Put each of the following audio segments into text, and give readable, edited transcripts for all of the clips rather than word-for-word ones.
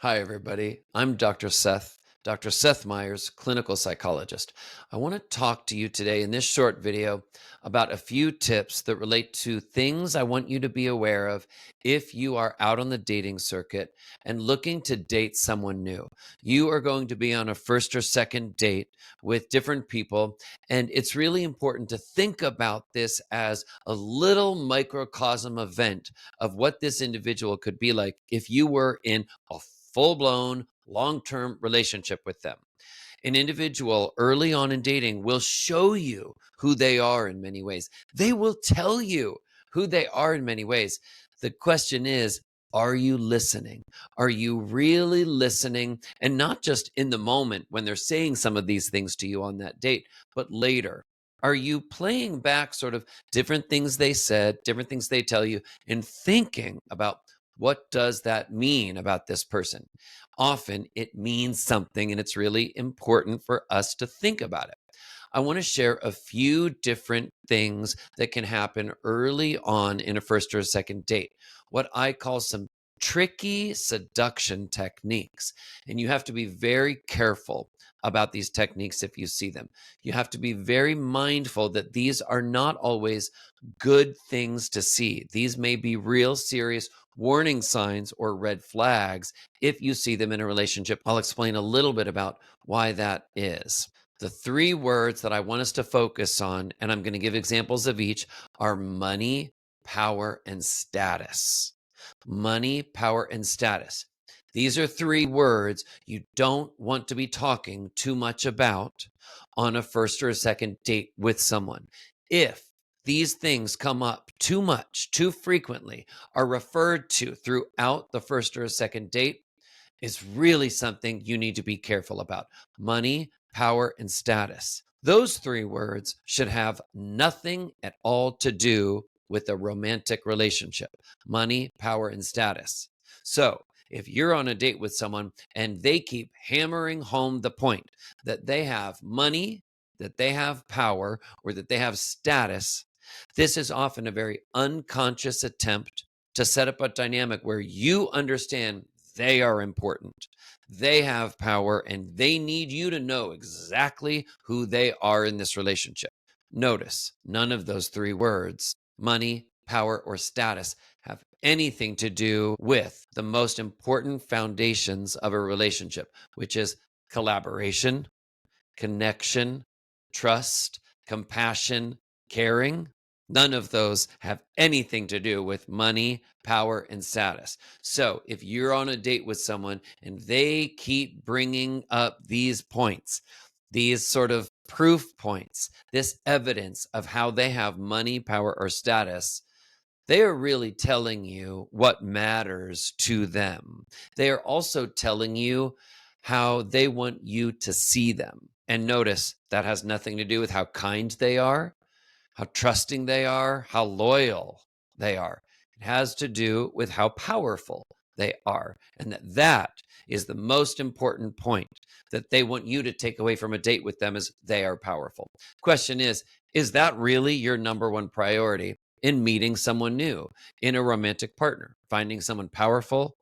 Hi, everybody. I'm Dr. Seth Meyers, clinical psychologist. I want to talk to you today in this short video about a few tips that relate to things I want you to be aware of if you are out on the dating circuit and looking to date someone new. You are going to be on a first or second date with different people, and it's really important to think about this as a little microcosm event of what this individual could be like if you were in a full blown long term relationship with them. An individual early on in dating will show you who they are in many ways. They will tell you who they are in many ways. The question is, are you listening? Are you really listening? And not just in the moment when they're saying some of these things to you on that date, but later. Are you playing back sort of different things they said, different things they tell you, and thinking about what does that mean about this person? Often it means something, and it's really important for us to think about it. I want to share a few different things that can happen early on in a first or a second date, what I call some tricky seduction techniques. And you have to be very careful about these techniques if you see them. You have to be very mindful that these are not always good things to see. These may be real serious warning signs or red flags if you see them in a relationship. I'll explain a little bit about why that is. The three words that I want us to focus on, and I'm going to give examples of each, are money, power, and status. Money, power, and status. These are three words you don't want to be talking too much about on a first or a second date with someone. If these things come up too much, too frequently, are referred to throughout the first or a second date, is really something you need to be careful about. Money, power, and status. Those three words should have nothing at all to do with a romantic relationship. Money, power, and status. So, if you're on a date with someone and they keep hammering home the point that they have money, that they have power, or that they have status, this is often a very unconscious attempt to set up a dynamic where you understand they are important. They have power and they need you to know exactly who they are in this relationship. Notice none of those three words, money, power, or status, have anything to do with the most important foundations of a relationship, which is collaboration, connection, trust, compassion, caring. None of those have anything to do with money, power, and status. So if you're on a date with someone and they keep bringing up these points, these sort of proof points, this evidence of how they have money, power, or status, they are really telling you what matters to them. They are also telling you how they want you to see them. And notice that has nothing to do with how kind they are, how trusting they are, how loyal they are. It has to do with how powerful they are. And that is the most important point that they want you to take away from a date with them is they are powerful. Question is that really your number one priority in meeting someone new, in a romantic partner, finding someone powerful?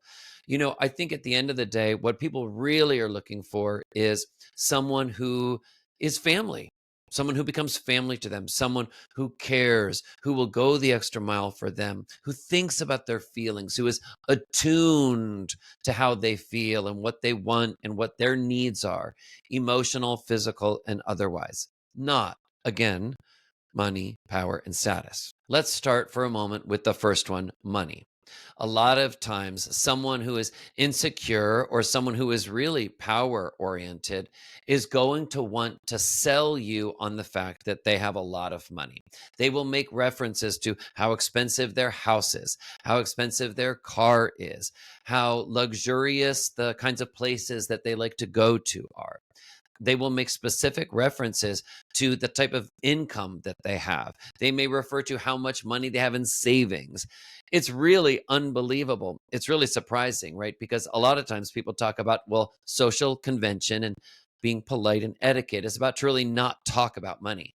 I think at the end of the day, what people really are looking for is someone who is family, someone who becomes family to them, someone who cares, who will go the extra mile for them, who thinks about their feelings, who is attuned to how they feel and what they want and what their needs are, emotional, physical, and otherwise. Not, again, money, power, and status. Let's start for a moment with the first one, money. A lot of times, someone who is insecure or someone who is really power oriented is going to want to sell you on the fact that they have a lot of money. They will make references to how expensive their house is, how expensive their car is, how luxurious the kinds of places that they like to go to are. They will make specific references to the type of income that they have. They may refer to how much money they have in savings. It's really unbelievable. It's really surprising, right? Because a lot of times people talk about, well, social convention and being polite and etiquette is about to really not talk about money.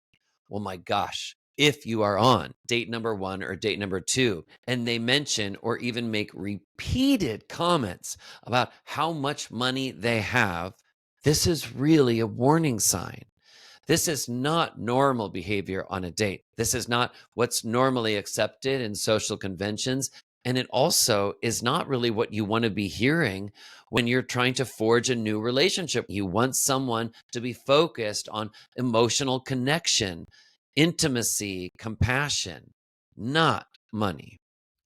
Well, my gosh, if you are on date number one or date number two, and they mention or even make repeated comments about how much money they have, this is really a warning sign. This is not normal behavior on a date. This is not what's normally accepted in social conventions. And it also is not really what you want to be hearing when you're trying to forge a new relationship. You want someone to be focused on emotional connection, intimacy, compassion, not money.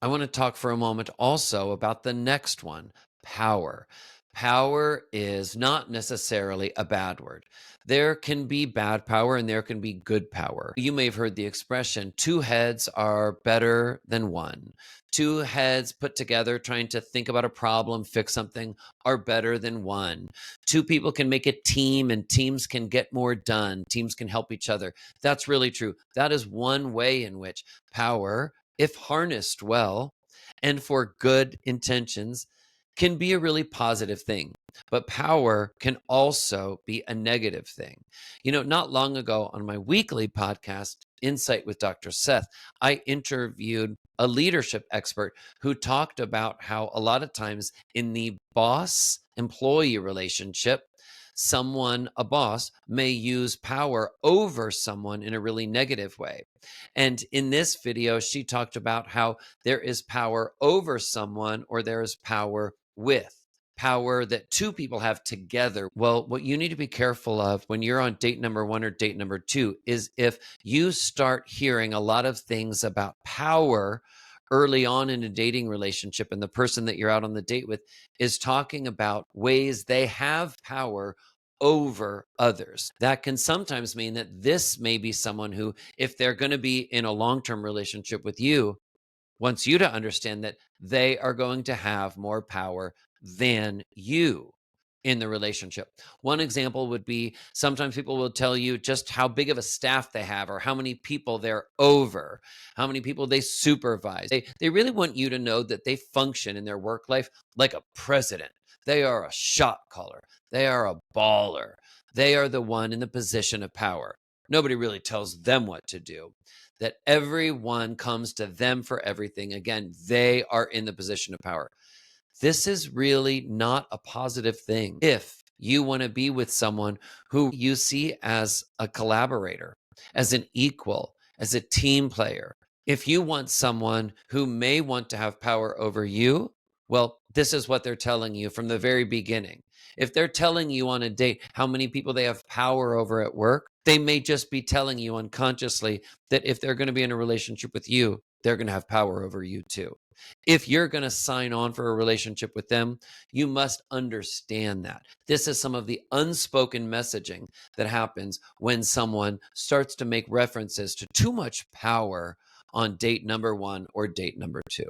I want to talk for a moment also about the next one, power. Power is not necessarily a bad word. There can be bad power and there can be good power. You may have heard the expression, two heads are better than one. Two heads put together trying to think about a problem, fix something, are better than one. Two people can make a team and teams can get more done. Teams can help each other. That's really true. That is one way in which power, if harnessed well and for good intentions, can be a really positive thing. But power can also be a negative thing. Not long ago on my weekly podcast, Insight with Dr. Seth, I interviewed a leadership expert who talked about how a lot of times in the boss employee relationship, a boss, may use power over someone in a really negative way. And in this video, she talked about how there is power over someone or there is power with. Power that two people have together. Well, what you need to be careful of when you're on date number one or date number two is if you start hearing a lot of things about power early on in a dating relationship and the person that you're out on the date with is talking about ways they have power over others. That can sometimes mean that this may be someone who, if they're going to be in a long-term relationship with you, wants you to understand that they are going to have more power than you in the relationship. One example would be sometimes people will tell you just how big of a staff they have or how many people they're over, how many people they supervise. They really want you to know that they function in their work life like a president. They are a shot caller. They are a baller. They are the one in the position of power. Nobody really tells them what to do, that everyone comes to them for everything. Again, they are in the position of power. This is really not a positive thing if you want to be with someone who you see as a collaborator, as an equal, as a team player. If you want someone who may want to have power over you, well, this is what they're telling you from the very beginning. If they're telling you on a date how many people they have power over at work, they may just be telling you unconsciously that if they're going to be in a relationship with you, they're going to have power over you too. If you're going to sign on for a relationship with them, you must understand that. This is some of the unspoken messaging that happens when someone starts to make references to too much power on date number one or date number two.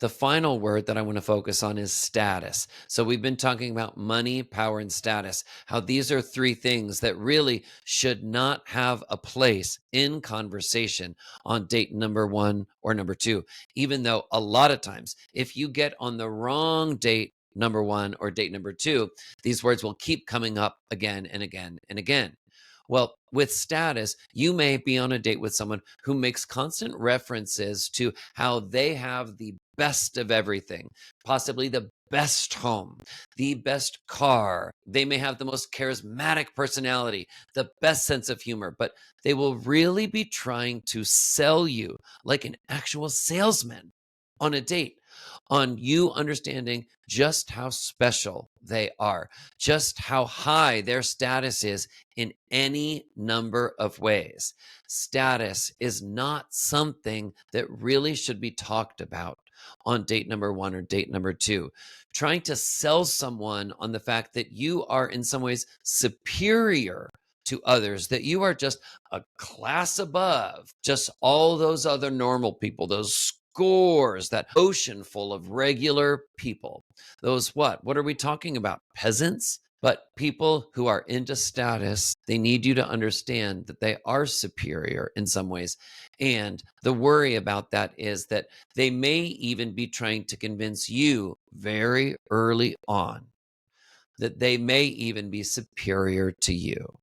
The final word that I want to focus on is status. So we've been talking about money, power, and status, how these are three things that really should not have a place in conversation on date number one or number two, even though a lot of times, if you get on the wrong date number one or date number two, these words will keep coming up again and again and again. Well, with status, you may be on a date with someone who makes constant references to how they have the best of everything, possibly the best home, the best car. They may have the most charismatic personality, the best sense of humor, but they will really be trying to sell you like an actual salesman on a date, on you understanding just how special they are, just how high their status is in any number of ways. Status is not something that really should be talked about on date number one or date number two. Trying to sell someone on the fact that you are in some ways superior to others, that you are just a class above just all those other normal people, those scores, that ocean full of regular people. Those what are we talking about? Peasants? But people who are into status, they need you to understand that they are superior in some ways. And the worry about that is that they may even be trying to convince you very early on that they may even be superior to you.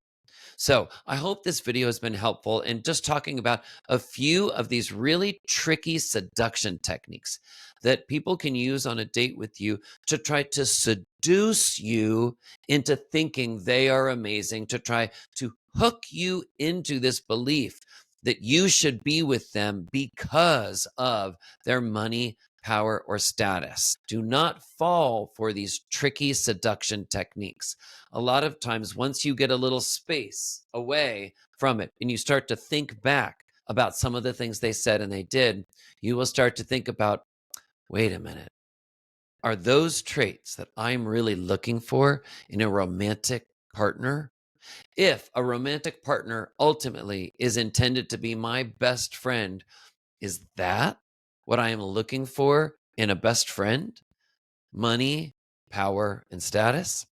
So I hope this video has been helpful in just talking about a few of these really tricky seduction techniques that people can use on a date with you to try to seduce you into thinking they are amazing, to try to hook you into this belief that you should be with them because of their money, power, or status. Do not fall for these tricky seduction techniques. A lot of times, once you get a little space away from it and you start to think back about some of the things they said and they did, you will start to think about, wait a minute, are those traits that I'm really looking for in a romantic partner? If a romantic partner ultimately is intended to be my best friend, is that what I am looking for in a best friend? Money, power, and status?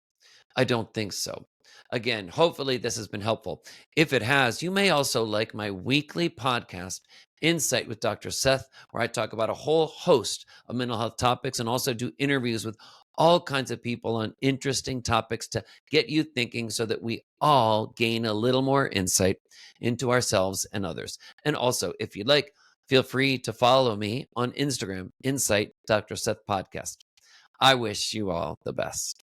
I don't think so. Again, hopefully this has been helpful. If it has, you may also like my weekly podcast, Insight with Dr. Seth, where I talk about a whole host of mental health topics and also do interviews with all kinds of people on interesting topics to get you thinking so that we all gain a little more insight into ourselves and others. And also, if you'd like, feel free to follow me on Instagram, Insight Dr. Seth Podcast. I wish you all the best.